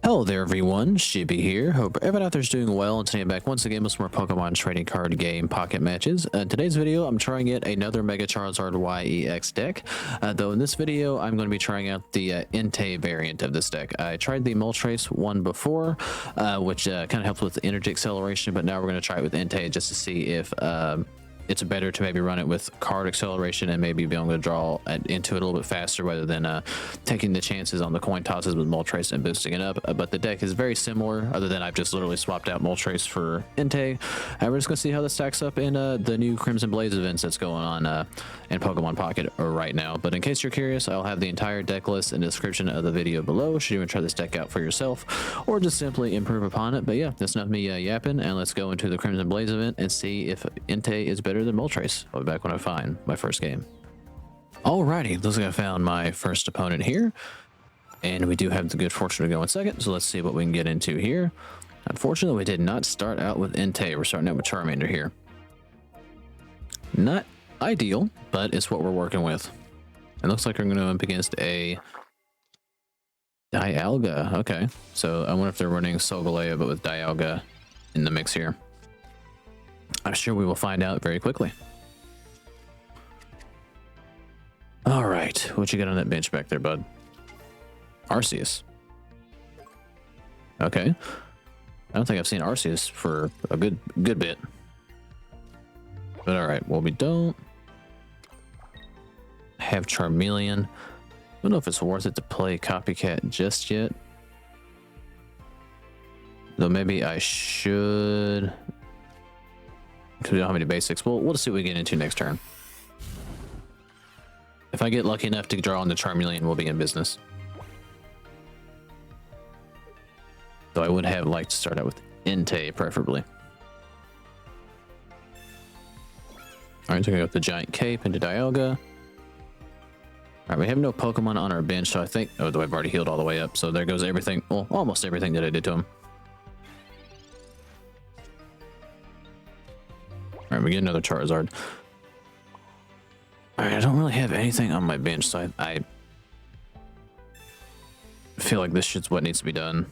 Hello there everyone, Shibby here. Hope everyone out there's doing well, and today I'm back once again with some more Pokemon trading card game pocket matches. In today's video, I'm trying out another Mega Charizard Y EX deck, though in this video, I'm going to be trying out the Entei variant of this deck. I tried the Moltres one before, which kind of helps with the energy acceleration, but now we're going to try it with Entei just to see if it's better to maybe run it with card acceleration and maybe be able to draw into it a little bit faster rather than taking the chances on the coin tosses with Moltres and boosting it up. But the deck is very similar, other than I've just literally swapped out Moltres for Entei. And we're just going to see how this stacks up in the new Crimson Blaze events that's going on in Pokemon Pocket right now. But in case you're curious, I'll have the entire deck list in the description of the video below should you want to try this deck out for yourself or just simply improve upon it. But yeah, that's enough me yapping, and let's go into the Crimson Blaze event and see if Entei is better than Moltres. I'll be back when I find my first game. Alrighty, looks like I found my first opponent here, and we do have the good fortune to go in second, so let's see what we can get into here. Unfortunately, we did not start out with Entei. We're starting out with Charmander here. Not ideal, but it's what we're working with. It looks like we're going to go up against a Dialga. Okay, so I wonder if they're running Solgaleo, but with Dialga in the mix here. I'm sure we will find out very quickly. All right, what you got on that bench back there, bud? Arceus. Okay. I don't think I've seen Arceus for a good bit. But all right, well, we don't have Charmeleon. I don't know if it's worth it to play Copycat just yet. Though maybe I should. We don't have any basics. We'll just see what we get into next turn. If I get lucky enough to draw on the Charmeleon, we'll be in business. Though I would have liked to start out with Entei, preferably. Alright, so we got the Giant Cape into Dialga. Alright, we have no Pokemon on our bench, so I think... Oh, I've already healed all the way up, so there goes everything... Well, almost everything that I did to him. Alright, we get another Charizard. Alright, I don't really have anything on my bench, so I feel like this shit's what needs to be done.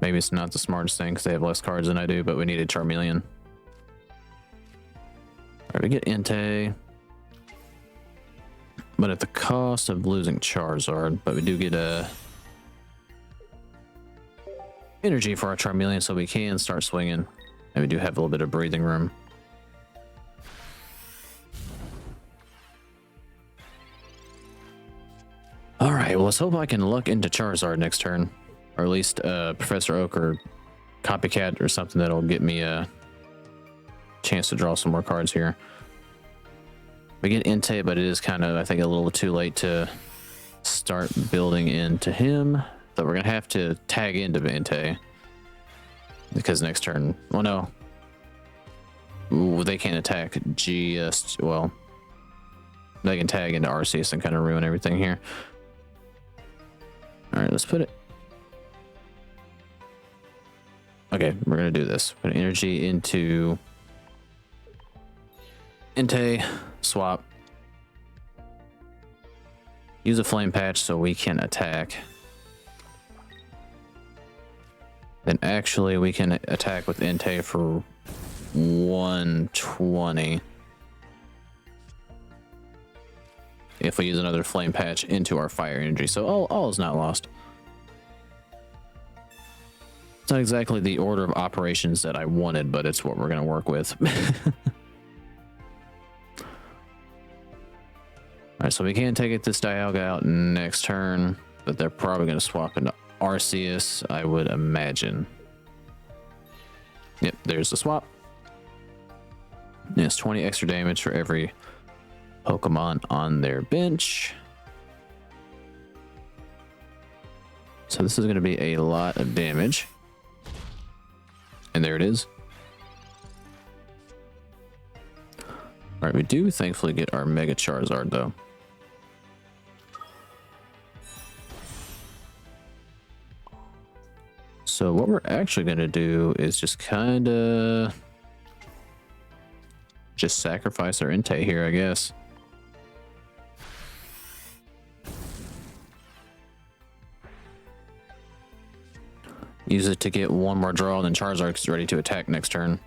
Maybe it's not the smartest thing because they have less cards than I do, but we need a Charmeleon. Alright, we get Entei. But at the cost of losing Charizard, but we do get a energy for our Charmeleon, so we can start swinging. And we do have a little bit of breathing room. Alright, well, let's hope I can luck into Charizard next turn. Or at least Professor Oak or Copycat or something that'll get me a chance to draw some more cards here. We get Entei, but it is kind of, I think, a little too late to start building into him. So we're going to have to tag into Entei. Because next turn, well, no. Ooh, they can't attack just, well, they can tag into Arceus and kind of ruin everything here. All right, let's put it. Okay, we're going to do this. Put energy into Entei, swap. Use a flame patch so we can attack. Then actually we can attack with Entei for 120. If we use another flame patch into our fire energy. So all is not lost. It's not exactly the order of operations that I wanted, but it's what we're going to work with. Alright, so we can take this Dialga out next turn, but they're probably going to swap into Arceus, I would imagine. Yep, there's the swap. And it's 20 extra damage for every Pokemon on their bench. So this is going to be a lot of damage. And there it is. Alright, we do thankfully get our Mega Charizard though. So what we're actually going to do is just kind of just sacrifice our Entei here, I guess. Use it to get one more draw, and then Charizard's ready to attack next turn.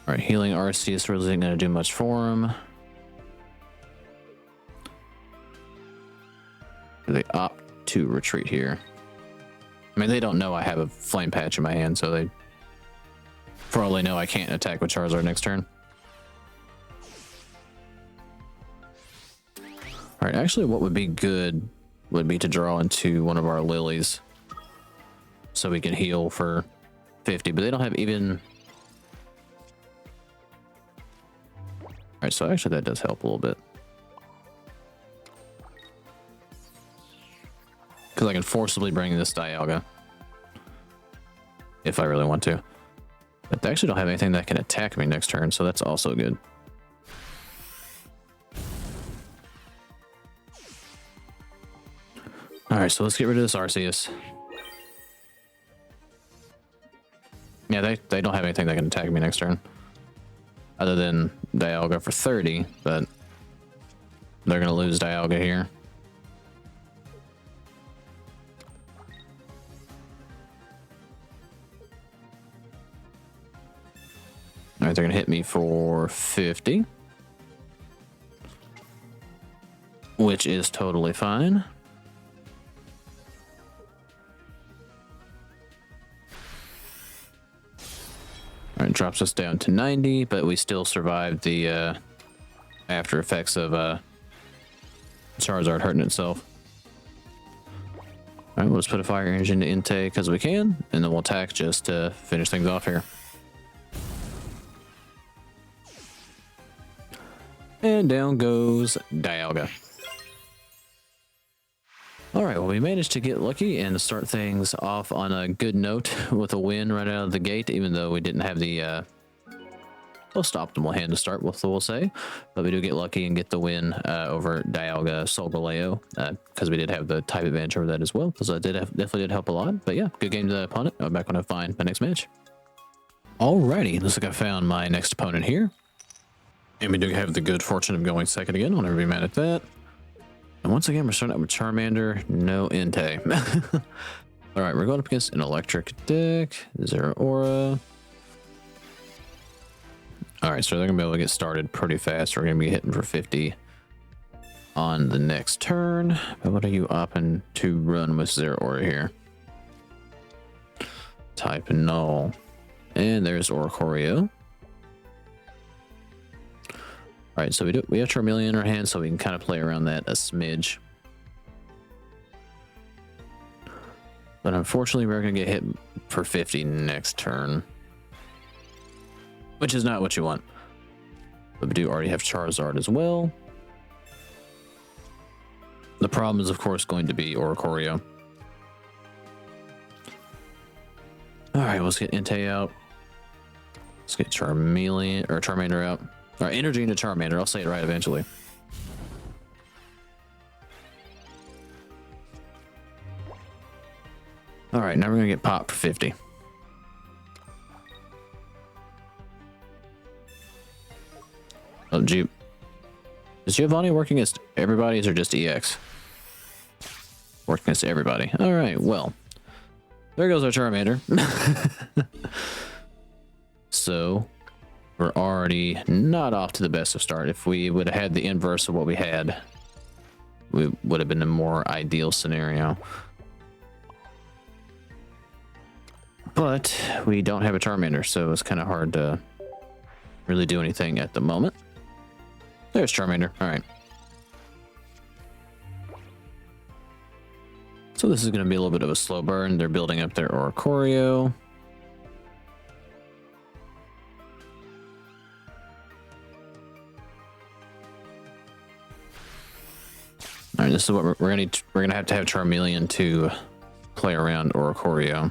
Alright, healing Arceus really isn't going to do much for him. They opt to retreat here. I mean, they don't know I have a Flame Patch in my hand, so they probably know I can't attack with Charizard next turn. Alright, actually what would be good would be to draw into one of our lilies so we can heal for 50, but they don't have even... Alright, so actually that does help a little bit. Because I can forcibly bring this Dialga. If I really want to. But they actually don't have anything that can attack me next turn, so that's also good. Alright, so let's get rid of this Arceus. Yeah, they don't have anything that can attack me next turn. Other than Dialga for 30, but they're going to lose Dialga here. Alright, they're going to hit me for 50. Which is totally fine. Alright, drops us down to 90, but we still survived the after effects of Charizard hurting itself. Alright, we'll just put a fire energy into Entei because we can, and then we'll attack just to finish things off here. And down goes Dialga. Alright, well we managed to get lucky and start things off on a good note with a win right out of the gate, even though we didn't have the most optimal hand to start with, we'll say. But we do get lucky and get the win over Dialga Solgaleo, because we did have the type advantage over that as well. So that definitely did help a lot. But yeah, good game to the opponent. I'm back when I find my next match. Alrighty, looks like I found my next opponent here. And we do have the good fortune of going second again. I'll never be mad at that. And once again, we're starting out with Charmander, no Entei. All right, we're going up against an electric deck. Zeraora. All right, so they're going to be able to get started pretty fast. We're going to be hitting for 50 on the next turn. But what are you opting to run with Zeraora here? Type null. And there's Oricorio. All right, so we have Charmeleon in our hand, so we can kind of play around that a smidge. But unfortunately, we're going to get hit for 50 next turn, which is not what you want. But we do already have Charizard as well. The problem is, of course, going to be Oricorio. All right, let's get Entei out. Let's get Charmander out. All right, energy into Charmander. I'll say it right eventually. All right, now we're going to get popped for 50. Oh, is Giovanni working against everybody or just EX? Working against everybody. All right, well, there goes our Charmander. So... we're already not off to the best of start. If we would have had the inverse of what we had, we would have been a more ideal scenario. But we don't have a Charmander, so it's kind of hard to really do anything at the moment. There's Charmander. All right. So this is going to be a little bit of a slow burn. They're building up their Oricorio. All right, this is what we're gonna have to have Charmeleon to play around Oricorio.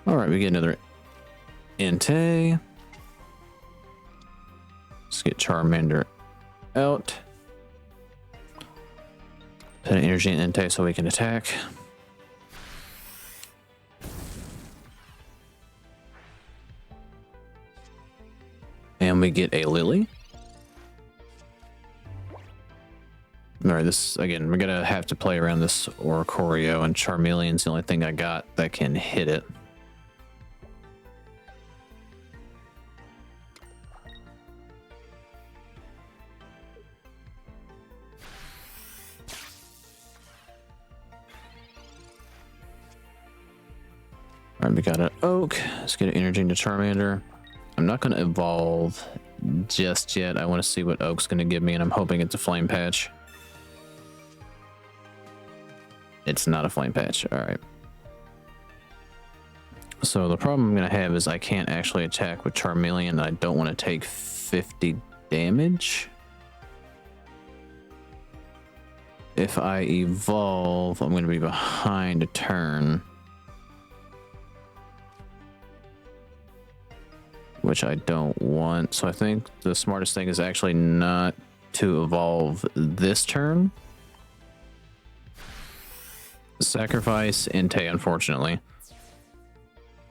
All right, we get another Entei. Let's get Charmander out. Put an energy in Entei so we can attack. And we get a Lily. Alright, this, again, we're gonna have to play around this Oricorio, and Charmeleon's the only thing I got that can hit it. Alright, we got an Oak. Let's get an energy into Charmander. I'm not going to evolve just yet. I want to see what Oak's going to give me, and I'm hoping it's a Flame Patch. It's not a Flame Patch. Alright. So the problem I'm going to have is I can't actually attack with Charmeleon. I don't want to take 50 damage. If I evolve, I'm going to be behind a turn, which I don't want. So I think the smartest thing is actually not to evolve this turn. Sacrifice Entei, unfortunately.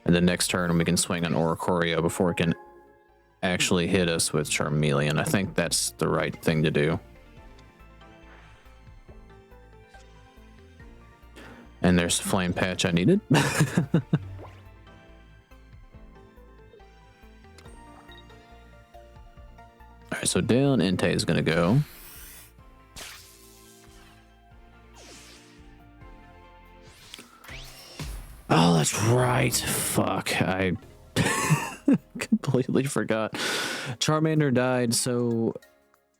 And the next turn we can swing on Oricorio before it can actually hit us with Charmeleon. I think that's the right thing to do. And there's the Flame Patch I needed. Alright, so down Entei is going to go. Oh, that's right. Fuck, I completely forgot. Charmander died so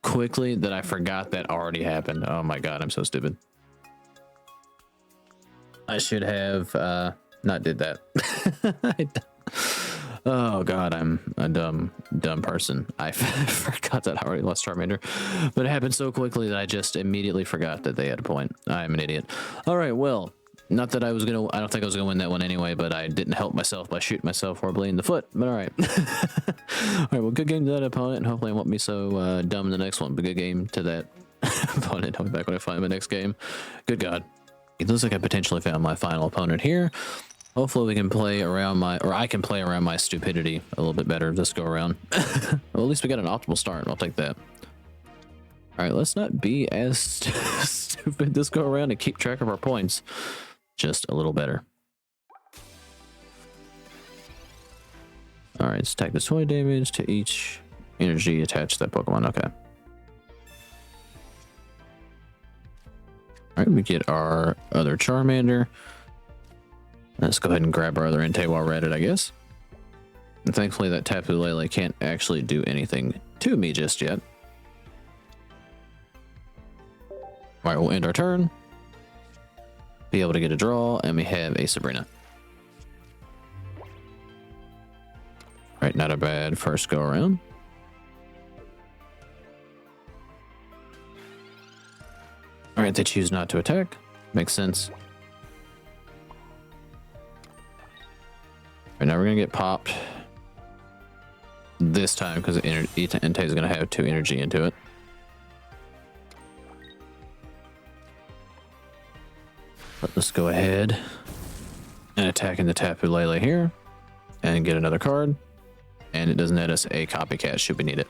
quickly that I forgot that already happened. Oh my god, I'm so stupid. I should have not did that. Oh god, I'm a dumb person. I forgot that I already lost Charmander, but it happened so quickly that I just immediately forgot that they had a point. I'm an idiot. All right, well, not that I don't think I was gonna win that one anyway, but I didn't help myself by shooting myself horribly in the foot. But all right. All right, well, good game to that opponent, and hopefully I won't be so dumb in the next one. But good game to that opponent. I'll be back when I find my next game. Good god. It looks like I potentially found my final opponent here. Hopefully we can play around I can play around my stupidity a little bit better this go around. Well, at least we got an optimal start. I'll take that. All right, let's not be as stupid this go around and keep track of our points just a little better. All right, let's take the 20 damage to each energy attached to that Pokemon. Okay. All right, we get our other Charmander. Let's go ahead and grab our other Entei while we're at it, I guess. And thankfully that Tapu Lele can't actually do anything to me just yet. Alright, we'll end our turn. Be able to get a draw, and we have a Sabrina. Alright, not a bad first go around. Alright, they choose not to attack. Makes sense. Right, now we're gonna get popped this time because Entei is gonna have 2 energy into it. But let's go ahead and attack in the Tapu Lele here and get another card. And it does net us a copycat should we need it.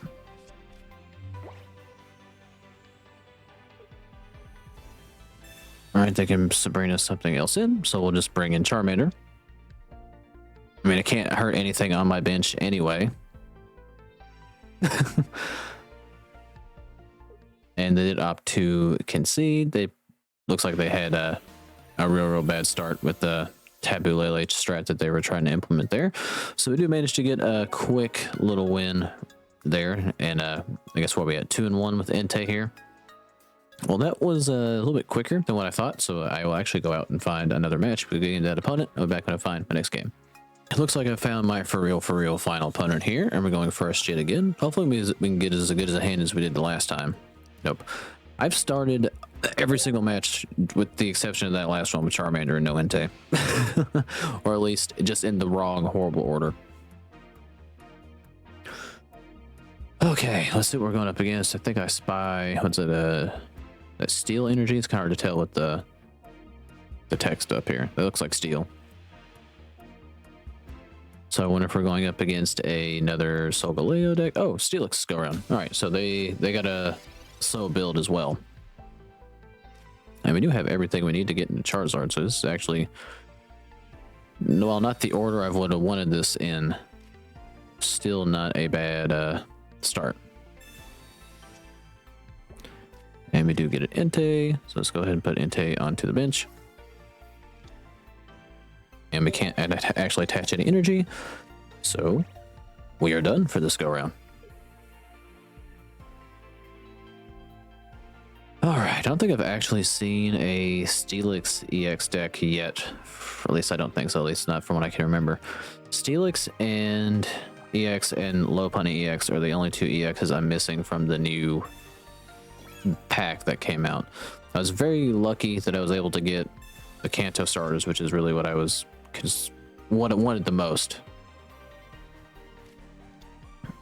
Alright, they can Sabrina something else in, so we'll just bring in Charmander. I mean, it can't hurt anything on my bench anyway. And they did opt to concede. They looks like they had a real bad start with the Tapu Lele strat that they were trying to implement there. So we do manage to get a quick little win there. And I guess what we had 2-1 with Entei here. Well, that was a little bit quicker than what I thought. So I will actually go out and find another match. We'll get into that opponent. I'll be back when I find my next game. It looks like I found my for real final opponent here, and we're going first yet again. Hopefully we can get as good as a hand as we did the last time. Nope. I've started every single match with the exception of that last one with Charmander and no Entei. Or at least just in the wrong, horrible order. Okay, let's see what we're going up against. I think I spy, what's it, that steel energy? It's kind of hard to tell with the text up here. That looks like steel. So I wonder if we're going up against another Solgaleo deck. Oh, Steelix go around. All right, so they got a slow build as well. And we do have everything we need to get into Charizard, so this is actually, well, not the order I would have wanted this in. Still not a bad start. And we do get an Entei, so let's go ahead and put Entei onto the bench. And we can't actually attach any energy, so we are done for this go round. All right, I don't think I've actually seen a Steelix EX deck yet. At least I don't think so, at least not from what I can remember. Steelix and EX and Lopunny EX are the only two EXs I'm missing from the new pack that came out. I was very lucky that I was able to get the Kanto starters, which is really what I was wanted the most.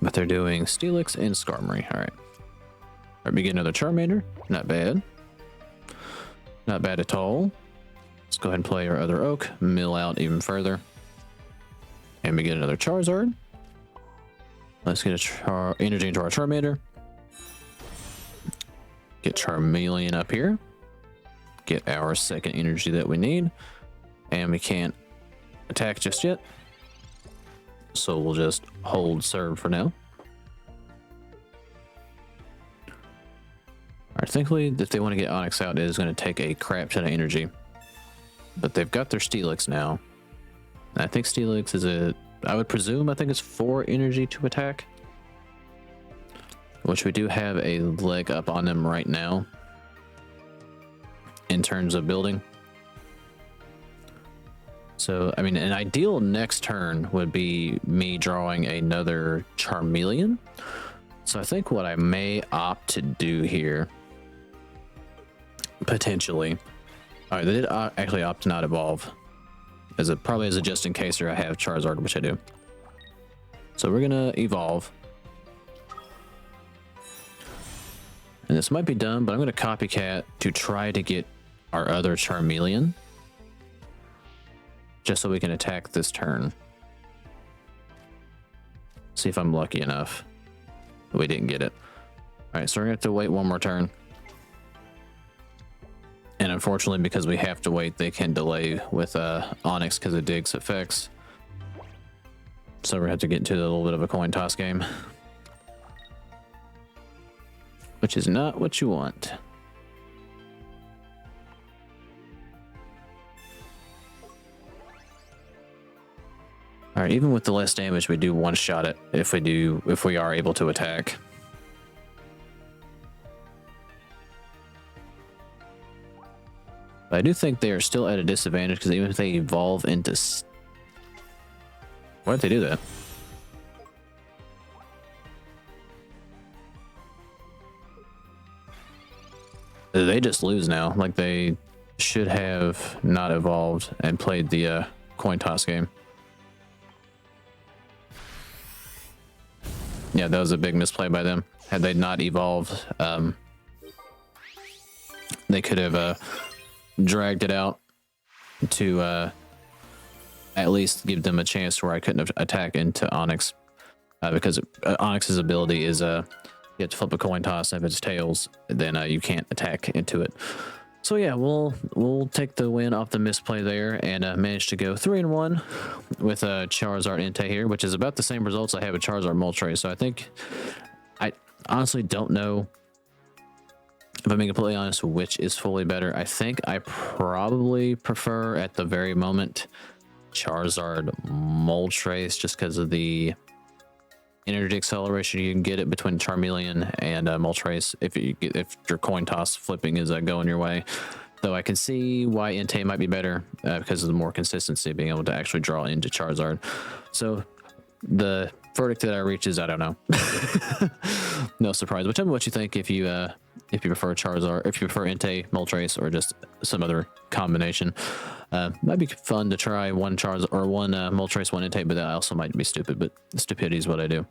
But they're doing Steelix and Skarmory. All right. All right, we get another Charmander. Not bad. Not bad at all. Let's go ahead and play our other Oak. Mill out even further. And we get another Charizard. Let's get a energy into our Charmander. Get Charmeleon up here. Get our second energy that we need. And we can't attack just yet. So we'll just hold serve for now. Alright, thankfully, if they want to get Onix out, it is going to take a crap ton of energy. But they've got their Steelix now. I think Steelix is I would presume, I think it's 4 energy to attack. Which we do have a leg up on them right now. In terms of building. So, I mean, an ideal next turn would be me drawing another Charmeleon. So I think what I may opt to do here, potentially, all right, they did actually opt to not evolve, probably as a just in case I have Charizard, which I do. So we're gonna evolve, and this might be dumb, but I'm gonna copycat to try to get our other Charmeleon, just so we can attack this turn. See if I'm lucky enough. We didn't get it. All right, so we're gonna have to wait one more turn. And unfortunately, because we have to wait, they can delay with Onix because of Dig's effects. So we're gonna have to get into a little bit of a coin toss game, which is not what you want. All right, even with the less damage, we do one shot it if we are able to attack. But I do think they are still at a disadvantage because even if they evolve into, why did they do that? They just lose now. Like, they should have not evolved and played the coin toss game. Yeah, that was a big misplay by them. Had they not evolved, they could have dragged it out to at least give them a chance where I couldn't attack into Onix, because Onix's ability is you have to flip a coin toss, and if it's tails, then you can't attack into it. So yeah, we'll take the win off the misplay there and manage to go 3-1 with Charizard Entei here, which is about the same results I have with Charizard Moltres. So I think, I honestly don't know, if I'm being completely honest, which is fully better. I think I probably prefer at the very moment Charizard Moltres, just because of the energy acceleration you can get it between Charmeleon and Moltres if your coin toss flipping is going your way. Though I can see why Entei might be better because of the more consistency, being able to actually draw into Charizard. So the verdict that I reach is I don't know. No surprise. But tell me what you think if you prefer Charizard, if you prefer Entei, Moltres, or just some other combination. Might be fun to try one Charizard or one Moltres, one Entei, but that also might be stupid. But stupidity is what I do.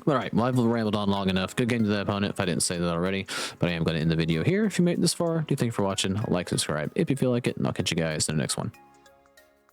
All right, well, I've rambled on long enough. Good game to the opponent if I didn't say that already. But I am going to end the video here. If you made it this far, do thank you for watching. Like, subscribe if you feel like it, and I'll catch you guys in the next one.